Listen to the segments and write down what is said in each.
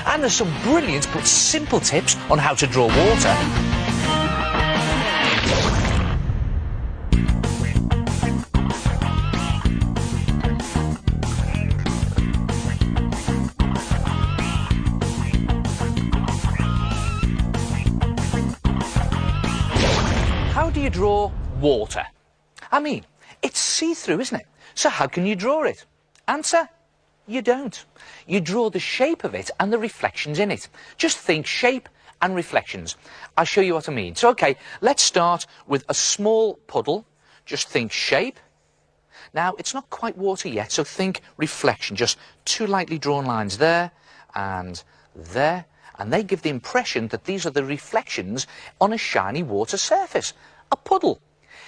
And there's some brilliant but simple tips on how to draw water. How do you draw water? I mean, it's see-through, isn't it? So how can you draw it? Answer: you don't. You draw the shape of it and the reflections in it. Just think shape and reflections. I'll show you what I mean. So, okay, let's start with a small puddle. Just think shape. Now, it's not quite water yet, so think reflection. Just two lightly drawn lines there and there. And they give the impression that these are the reflections on a shiny water surface, a puddle.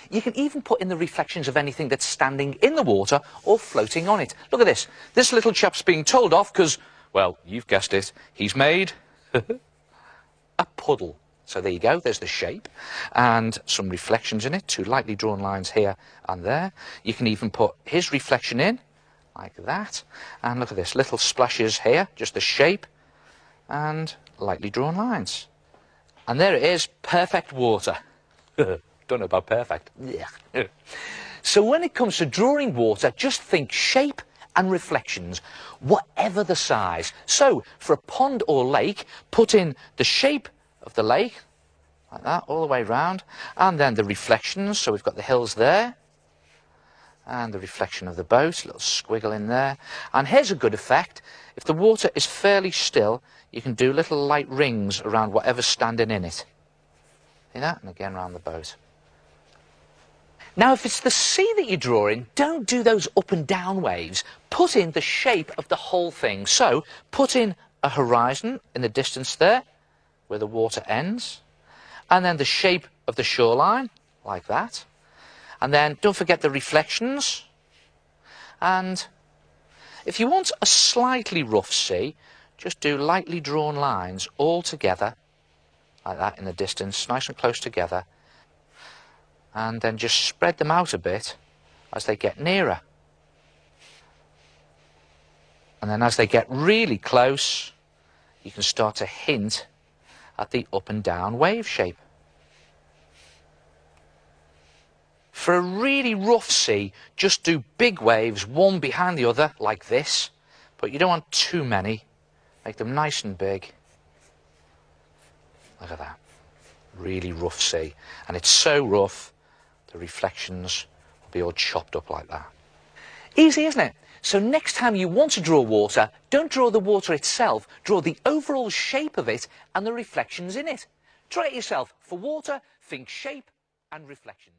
You can even put in the reflections of anything that's standing in the water or floating on it. Look at this. This little chap's being told off because, well, you've guessed it, he's made a puddle. So there you go, there's the shape and some reflections in it, two lightly drawn lines here and there. You can even put his reflection in, like that. And look at this, little splashes here, just the shape and lightly drawn lines. And there it is, perfect water. Don't know about perfect. Yeah. So when it comes to drawing water, just think shape and reflections, whatever the size. So for a pond or lake, put in the shape of the lake, like that, all the way round, and then the reflections. So we've got the hills there, and the reflection of the boat, a little squiggle in there. And here's a good effect. If the water is fairly still, you can do little light rings around whatever's standing in it. See that? And again around the boat. Now, if it's the sea that you're drawing, don't do those up and down waves. Put in the shape of the whole thing. So, put in a horizon in the distance there, where the water ends. And then the shape of the shoreline, like that. And then don't forget the reflections. And if you want a slightly rough sea, just do lightly drawn lines all together, like that in the distance, nice and close together. And then just spread them out a bit as they get nearer. And then as they get really close, you can start to hint at the up and down wave shape. For a really rough sea, just do big waves, one behind the other, like this. But you don't want too many. Make them nice and big. Look at that. Really rough sea. And it's so rough, the reflections will be all chopped up like that. Easy, isn't it? So next time you want to draw water, don't draw the water itself. Draw the overall shape of it and the reflections in it. Try it yourself. For water, think shape and reflections.